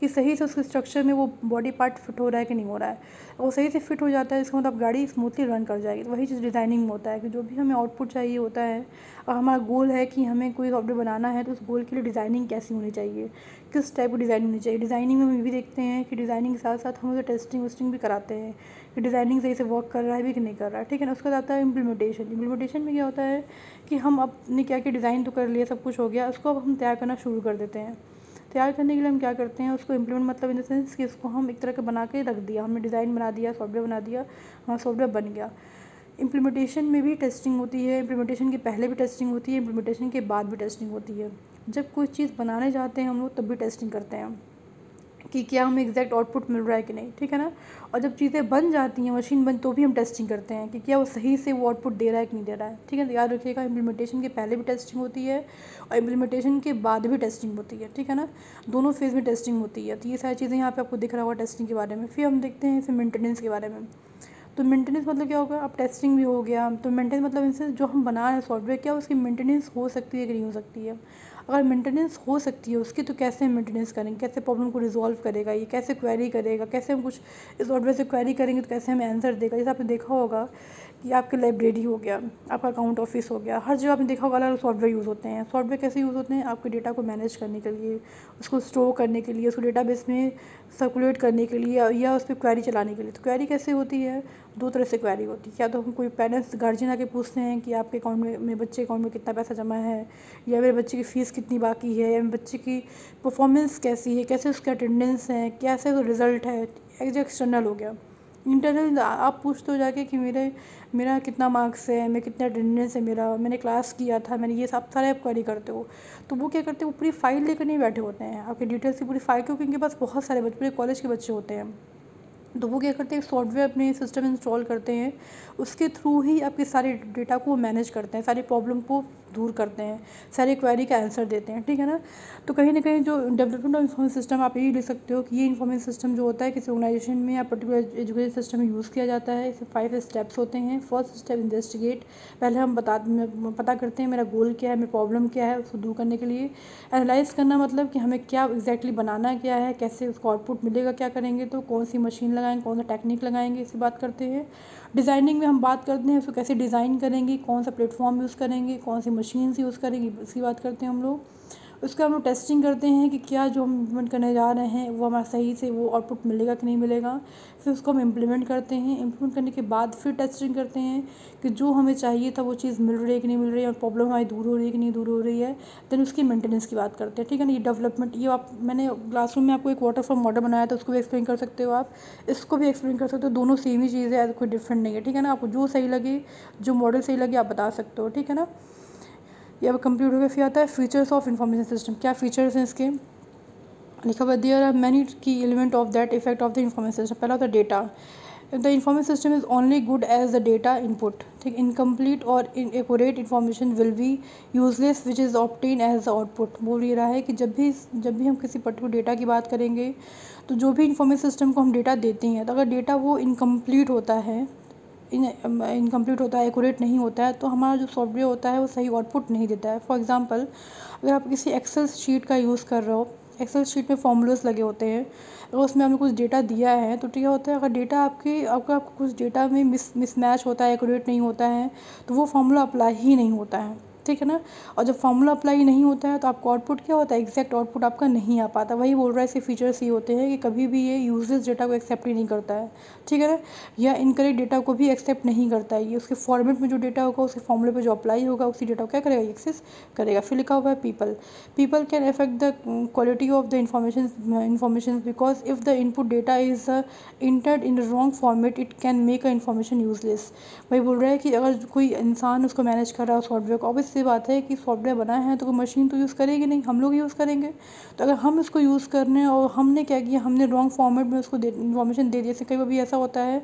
[SPEAKER 1] कि सही से उसके स्ट्रक्चर में वो बॉडी पार्ट फिट हो रहा है कि नहीं हो रहा है. वो सही से फिट हो जाता है, इसका मतलब गाड़ी स्मूथली रन कर जाएगी. तो वही चीज़ डिज़ाइनिंग में होता है कि जो भी हमें आउटपुट चाहिए होता है और हमारा गोल है कि हमें कोई सॉफ्टवेयर बनाना है तो उस गोल के लिए डिज़ाइनिंग कैसी होनी चाहिए, किस टाइप की डिज़ाइनिंग होनी चाहिए. डिज़ाइनिंग में हम ये भी देखते हैं कि डिज़ाइनिंग के साथ साथ हम उसे टेस्टिंग वेस्टिंग भी कराते हैं कि डिज़ाइनिंग सही से वर्क कर रहा है भी कि नहीं कर रहा है, ठीक है ना. उसके बाद आता है इम्प्लीमेंटेशन. इम्प्लीमेंटेशन में क्या होता है कि हम अपने क्या क्या डिज़ाइन तो कर लिया, सब कुछ हो गया, उसको अब हम तैयार करना शुरू कर देते हैं. तैयार करने के लिए हम क्या करते हैं, उसको इम्प्लीमेंट मतलब इन द सेंस कि इसको हम एक तरह का बना के रख दिया, हमने डिज़ाइन बना दिया, सॉफ्टवेयर बना दिया, हमारा सॉफ्टवेयर बन गया. इम्प्लीमेंटेशन में भी टेस्टिंग होती है, इम्प्लीमेंटेशन के पहले भी टेस्टिंग होती है, इम्प्लीमेंटेशन के बाद भी टेस्टिंग होती है. जब कोई चीज़ बनाने जाते हैं हम लोग तब भी टेस्टिंग करते हैं कि क्या हमें एग्जैक्ट आउटपुट मिल रहा है कि नहीं, ठीक है ना. और जब चीज़ें बन जाती हैं, मशीन बन, तो भी हम टेस्टिंग करते हैं कि क्या वो सही से वो आउटपुट दे रहा है कि नहीं दे रहा है, ठीक है. तो याद रखिएगा इम्प्लीमेंटेशन के पहले भी टेस्टिंग होती है और इम्प्लीमेंटेशन के बाद भी टेस्टिंग होती है, ठीक है ना. दोनों फेज़ में टेस्टिंग होती है. तो ये सारी चीज़ें यहाँ पे आपको दिख रहा होगा टेस्टिंग के बारे में. फिर हम देखते हैं इसे मेंटेनेंस के बारे में. तो मेंटेनेंस मतलब क्या होगा, अब टेस्टिंग भी हो गया, तो मेंटेनेंस मतलब इनसे जो हम बना रहे हैं सॉफ्टवेयर, क्या उसकी मेंटेनेंस हो सकती है कि नहीं हो सकती है. अगर मेंटेनेंस हो सकती है उसकी तो कैसे मेंटेनेंस करेंगे, कैसे प्रॉब्लम को रिजॉल्व करेगा, ये कैसे क्वेरी करेगा, कैसे हम कुछ इस सॉफ्टवेयर से क्वेरी करेंगे तो कैसे हमें आंसर देगा. जैसे आपने देखा होगा कि आपकी लाइब्रेरी हो गया, आपका अकाउंट ऑफिस हो गया, हर जगह आपने देखा होगा अलग अलग सॉफ्टवेयर यूज़ होते हैं. सॉफ्टवेयर कैसे यूज़ होते हैं, आपके डेटा को मैनेज करने के लिए, उसको स्टोर करने के लिए, उसको डेटाबेस में सर्कुलेट करने के लिए या उस पर क्वेरी चलाने के लिए. तो क्वेरी कैसे होती है, 2 तरह से क्वेरी होती है. या तो हम कोई पेरेंट्स गार्जियन आके पूछते हैं कि आपके अकाउंट में, मेरे बच्चे अकाउंट में कितना पैसा जमा है, या मेरे बच्चे की फ़ीस कितनी बाकी है, या मेरे बच्चे की परफॉर्मेंस कैसी है, कैसे उसका अटेंडेंस है, कैसे उसका रिज़ल्ट है. जो एक्सटर्नल हो गया. इंटरनल आप पूछते हो जाके कि मेरा कितना मार्क्स है, मैं कितना अटेंडेंस है मेरा, मैंने क्लास किया था, मैंने ये सब सारे आप क्वेरी करते हो. तो वो क्या करते हैं, वो पूरी फाइल लेकर नहीं बैठे होते हैं आपके डिटेल्स की पूरी फाइल, क्योंकि उनके पास बहुत सारे बच्चे, पूरे कॉलेज के बच्चे होते हैं. तो वो क्या करते हैं, सॉफ्टवेयर अपने सिस्टम इंस्टॉल करते हैं, उसके थ्रू ही आपके सारे डेटा को मैनेज करते हैं, सारी प्रॉब्लम को दूर करते हैं, सारी क्वेरी का आंसर देते हैं, ठीक है ना। तो कहीं ना कहीं जो डेवलपमेंट ऑफ इंफॉर्मेशन सिस्टम, आप यही लिख सकते हो कि ये इंफॉर्मेशन सिस्टम जो होता है किसी ऑर्गेनाइजेशन में या पर्टिकुलर एजुकेशन सिस्टम में यूज़ किया जाता है। इसमें 5 स्टेप्स होते हैं। फर्स्ट स्टेप इन्वेस्टिगेट, पहले हम पता करते हैं मेरा गोल क्या है, मेरी प्रॉब्लम क्या है, उसको दूर करने के लिए। एनालाइज करना मतलब कि हमें क्या एग्जैक्टली बनाना क्या है, कैसे उसको आउटपुट मिलेगा, क्या करेंगे, तो कौन सी मशीन लगाएंगे, कौन सा टेक्निक लगाएंगे, इसी बात करते हैं। डिज़ाइनिंग में हम बात करते हैं उसको कैसे डिज़ाइन करेंगे, कौन सा प्लेटफॉर्म यूज़ करेंगे, कौन सी मशीन्स यूज़ करेंगे, इसकी बात करते हैं हम लोग। उसका हम लोग टेस्टिंग करते हैं कि क्या जो हम इम्प्लीमेंट करने जा रहे हैं वो हमारा सही से वो आउटपुट मिलेगा कि नहीं मिलेगा। फिर उसको हम इम्प्लीमेंट करते हैं। इम्प्लीमेंट करने के बाद फिर टेस्टिंग करते हैं कि जो हमें चाहिए था वो चीज़ मिल रही है कि नहीं मिल रही है, और प्रॉब्लम हमारी दूर हो रही है कि नहीं दूर हो रही है। देन उसकी मेंटेनेंस की बात करते हैं, ठीक है ना। ये डेवलपमेंट, ये आप मैंने क्लासरूम में आपको एक वाटरफॉल मॉडल बनाया था, उसको भी एक्सप्लेन कर सकते हो आप, इसको भी एक्सप्लेन कर सकते हो। दोनों सेम ही चीज़ है, कोई डिफरेंट नहीं है, ठीक है ना। आपको जो सही लगे, जो मॉडल सही लगे आप बता सकते हो, ठीक है ना। ये अब कंप्लीट हो गया। फिर आता है फीचर्स ऑफ इंफॉर्मेशन सिस्टम। क्या फीचर्स हैं इसके, लिखा हुआ there are many key element of that effect of the information system. पहला होता है data. The information system is only good as the data input, ठीक। इनकम्प्लीट और inaccurate information will be useless which is obtain as the output. बोल ये रहा है कि जब भी हम किसी पर्टिकुलर डेटा की बात करेंगे, तो जो भी इंफॉर्मेशन सिस्टम को हम डेटा देते हैं, तो अगर डेटा वो इनकम्प्लीट होता है, इनकम्प्लीट होता है, एक्यूरेट नहीं होता है, तो हमारा जो सॉफ्टवेयर होता है वो सही आउटपुट नहीं देता है। फॉर एग्जांपल, अगर आप किसी एक्सेल शीट का यूज़ कर रहे हो, एक्सेल शीट में फॉर्मूलाज लगे होते हैं, अगर उसमें हमने कुछ डेटा दिया है, तो क्या होता है, अगर डेटा आपका कुछ डेटा में मिसमैच होता है, एक्यूरेट नहीं होता है, तो वो फार्मूला अप्लाई ही नहीं होता है, ठीक है ना। और जब फार्मूला अप्लाई नहीं होता है तो आपको आउटपुट क्या होता है, एग्जैक्ट आउटपुट आपका नहीं आ पाता। वही बोल रहा है, इसके फीचर्स ये होते हैं कि कभी भी ये यूजलेस डेटा को एक्सेप्ट ही नहीं करता है, ठीक है ना, या इनकरेक्ट डेटा को भी एक्सेप्ट नहीं करता है। ये उसके फॉर्मेट में जो डेटा होगा, उसके फॉर्मूले पे जो अप्लाई होगा, उसी डेटा को क्या करेगा, एक्सेस करेगा। फिर लिखा हुआ है people can affect the quality of the information because if the input data is entered in wrong format it can make a information useless. वही बोल रहा है कि अगर कोई इंसान उसको मैनेज कर रहा है सॉफ्टवेयर को, ऑब्वियस सी बात है कि सॉफ्टवेयर बनाए हैं तो कोई मशीन तो यूज़ करेगी नहीं, हम लोग यूज़ करेंगे। तो अगर हम इसको यूज़ कर रहे हैं और हमने क्या किया, हमने रॉन्ग फॉर्मेट में उसको इन्फॉर्मेशन दे दी। जैसे कई बार भी ऐसा होता है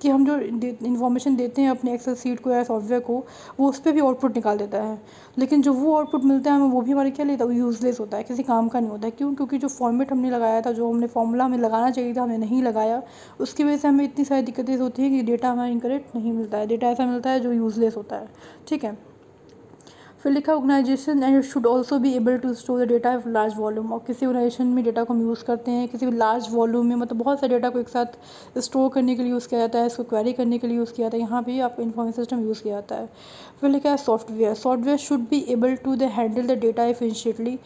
[SPEAKER 1] कि हम जो इन्फॉर्मेशन देते हैं अपने एक्सेल सीट को या सॉफ्टवेयर को, वो उस पर भी आउटपुट निकाल देता है, लेकिन जो वो आउटपुट मिलता है हमें, वो भी हमारे क्या लेता है, वो यूज़लेस होता है, किसी काम का नहीं होता है। क्यों? क्योंकि जो फॉर्मेट हमने लगाया था, जो हमने फॉर्मूला हमें लगाना चाहिए था, हमने नहीं लगाया, उसकी वजह से हमें इतनी सारी दिक्कतें होती हैं कि डेटा हमारा इनकरेक्ट नहीं मिलता है, डेटा ऐसा मिलता है जो यूज़लेस होता है, ठीक है। फिर लिखा organization and it should also be able to store the data of large volume. और किसी ऑर्गेनाइजेशन में डेटा को हम यूज़ करते हैं किसी भी लार्ज वॉल्यूम में, मतलब बहुत सारे डेटा को एक साथ स्टोर करने के लिए यूज़ किया जाता है, इसको क्वेरी करने के लिए यूज़ किया जाता है, यहाँ भी आपको इन्फॉर्मेशन सिस्टम यूज़ किया जाता है। फिर लिखा है software should be able to the handle the data efficiently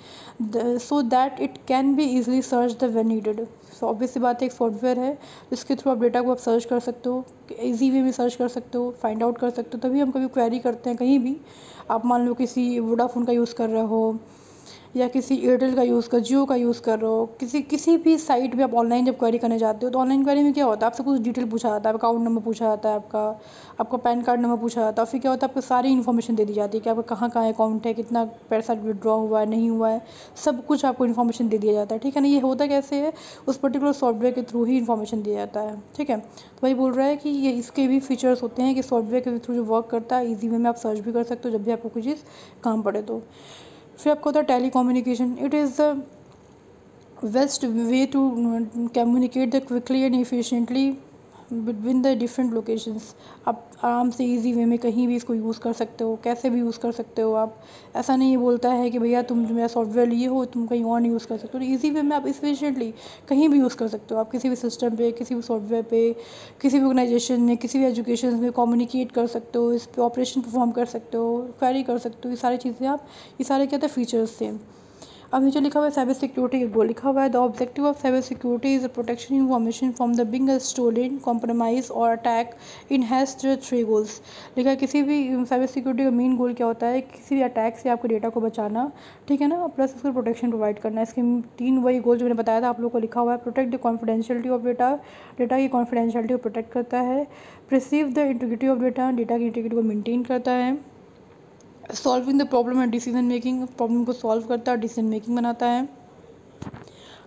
[SPEAKER 1] so that it can be easily search the when needed. So obvious सी बात है, एक सॉफ्टवेयर है जिसके थ्रू आप डेटा को आप सर्च कर सकते हो, ईजी वे में सर्च कर सकते हो, फाइंड आउट कर सकते हो। तभी हम कभी क्वेरी करते हैं कहीं भी, आप मान लो किसी वोडाफोन का यूज़ कर रहे हो या किसी एयरटेल का यूज़ कर, जियो का यूज़ कर रहे हो, किसी भी साइट पे आप ऑनलाइन जब क्वेरी करने जाते हो, तो ऑनलाइन क्वेरी में क्या होता है, आपसे कुछ डिटेल पूछा जाता है, अकाउंट नंबर पूछा जाता है, आपका पैन कार्ड नंबर पूछा जाता है, फिर क्या होता है, आपको सारी इन्फॉर्मेशन दे दी जाती है कि आपका कहाँ कहाँ अकाउंट है, कितना पैसा विड्रॉ हुआ है, नहीं हुआ है, सब कुछ आपको इन्फॉर्मेशन दे दिया जाता है, ठीक है ना। ये होता कैसे है, उस पर्टिकुलर सॉफ्टवेयर के थ्रू ही इन्फॉर्मेशन दिया जाता है, ठीक है। तो वही बोल रहा है कि ये इसके भी फीचर्स होते हैं कि सॉफ्टवेयर के थ्रू जो वर्क करता है, ईजी वे में आप सर्च भी कर सकते हो जब भी आपको कोई चीज़ काम पड़े तो। फिर आपको होता है telecommunication. It is the best way to communicate the quickly and efficiently between the different locations. आप आराम से इजी वे में कहीं भी इसको यूज़ कर सकते हो, कैसे भी यूज़ कर सकते हो आप। ऐसा नहीं बोलता है कि भैया तुम मेरा सॉफ्टवेयर लिए हो, तुम कहीं और नहीं यूज़ कर सकते हो। तो ईजी वे में आप एफिशिएंटली कहीं भी यूज़ कर सकते हो, आप किसी भी सिस्टम पे, किसी भी सॉफ्टवेयर पे, किसी भी ऑर्गेनाइजेशन में, किसी भी एजुकेशन में कम्युनिकेट कर सकते हो, इस पर ऑपरेशन परफॉर्म कर सकते हो, क्वेरी कर सकते हो, ये सारी चीज़ें आप, ये सारे क्या थे, फीचर्स थे। अब नीचे लिखा हुआ है साइबर सिक्योरिटी के गोल। लिखा हुआ है the objective of cyber security is the protection information from the being stolen compromise और अटैक इन हैज़ 3 गोल्स। लिखा है किसी भी साइबर सिक्योरिटी का मेन गोल क्या होता है, किसी भी अटैक से आपके डेटा को बचाना, ठीक है ना, प्लस उसको प्रोटेक्शन प्रोवाइड करना। इसके 3 वही गोल जो मैंने बताया था आप लोग को। लिखा हुआ है protect the confidentiality of data, data की कॉन्फिडेंशियलिटी को प्रोटेक्ट करता है। Perceive the integrity of data, data की इंटीग्रिटी को मेनटेन करता है। Solving the problem and decision making, problem को सॉल्व करता है, डिसीजन मेकिंग बनाता है।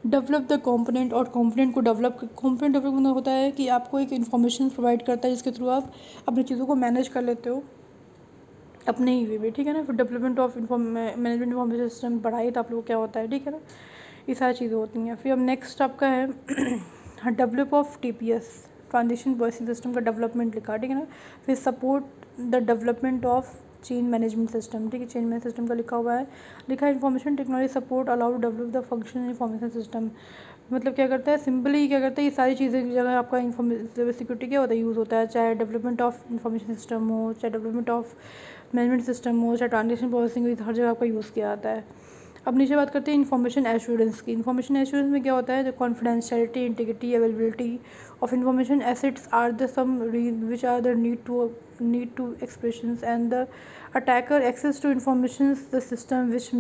[SPEAKER 1] डेवलप द कॉम्पोनेंट, और कॉम्पोनेंट डेवलपमेंट होता है कि आपको एक इन्फॉर्मेशन प्रोवाइड करता है जिसके थ्रू आप अपनी चीज़ों को मैनेज कर लेते हो। अपने ही वे में, ठीक है ना। फिर development of management information system पढ़ाई तो आप लोगों को क्या होता है, ठीक है ना, ये सारी चीज़ें होती हैं। फिर अब नेक्स्ट आपका है develop of TPS transition processing system का डेवलपमेंट लिखा, ठीक है ना। फिर support the development of change management system, ठीक है, चेंज मैनेजमेंट सिस्टम का लिखा हुआ है। लिखा है information technology support allow develop the function information system, मतलब क्या करता है, सिंपली क्या करता है, ये सारी चीज़ें की जगह आपका इन्फॉर्मेशन सिक्योरिटी क्या होता है, यूज़ होता है, चाहे डेवलपमेंट ऑफ इन्फॉर्मेशन सिस्टम हो, चाहे डेवलपमेंट ऑफ मैनेजमेंट सिस्टम हो, चाहे ट्रांजेक्शन प्रोसेसिंग हो, हर जगह आपका यूज़ किया जाता है। अब नीचे बात करते हैं इन्फॉर्मेशन एश्योरेंस की। इन्फॉर्मेशन एश्योरेंस में क्या होता है, the confidentiality, integrity, availability of information assets are the some which are the need to expressions and the attacker access to information the system which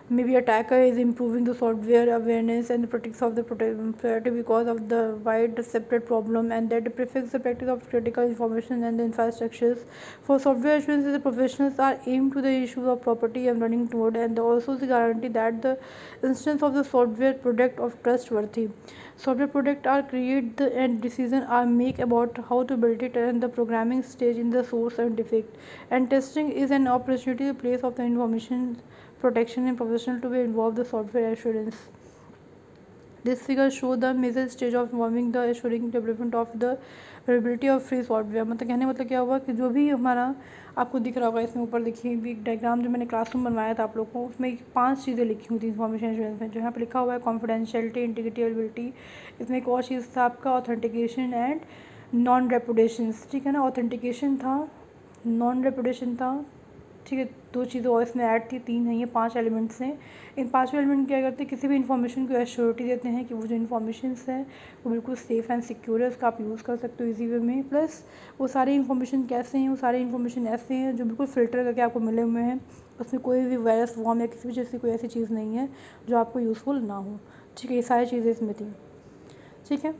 [SPEAKER 1] maybe attacker is improving the software awareness and the practice of the priority because of the wide separate problem, and that prefix the practice of critical information and the infrastructures for software assurance. The professionals are aimed to the issues of property and running toward, and also the guarantee that the instance of the software product of trustworthy software product are created and decision are made about how to build it, and the programming stage in the source and defect, and testing is an opportunity to place of the information protection and professional to be involved the software assurance. This figure show the major stage of involving the assuring development of the availability of free software। मतलब कहने मतलब क्या हुआ कि जो भी हमारा आपको दिख रहा होगा, इसमें ऊपर लिखी हुई डायग्राम जो मैंने क्लासरूम बनवाया था आप लोग को, उसमें 5 चीज़ें लिखी हुई थी इन्फॉर्मेशन एश्योरेंस में, जो यहाँ पर लिखा हुआ है कॉन्फिडेंशियलिटी, इंटीग्रिटी, अवेलेबिलिटी। इसमें एक और चीज़ था आपका ऑथेंटिकेशन एंड नॉन रेपुटेशन, ठीक है ना, ऑथेंटिकेशन था, नॉन रेपुटेशन था, ठीक है, 2 चीज़ें और इसमें ऐड थी, 3 हैं, ये 5 एलिमेंट्स हैं। इन 5 एलिमेंट क्या करते हैं, किसी भी इन्फॉर्मेशन को एश्योरिटी देते हैं कि वो जो इन्फॉर्मेशंस है वो बिल्कुल सेफ़ एंड सिक्योर है, उसका आप यूज़ कर सकते हो इजी वे में। प्लस वो सारी इन्फॉर्मेशन कैसे हैं, वो सारी इन्फॉर्मेशन ऐसे हैं जो बिल्कुल फ़िल्टर करके आपको मिले हुए हैं, उसमें कोई भी वायरस वॉर्म या किसी भी चीज़ की कोई ऐसी चीज़ नहीं है जो आपको यूज़फुल ना हो, ठीक है, ये सारी चीज़ें इसमें थी, ठीक है।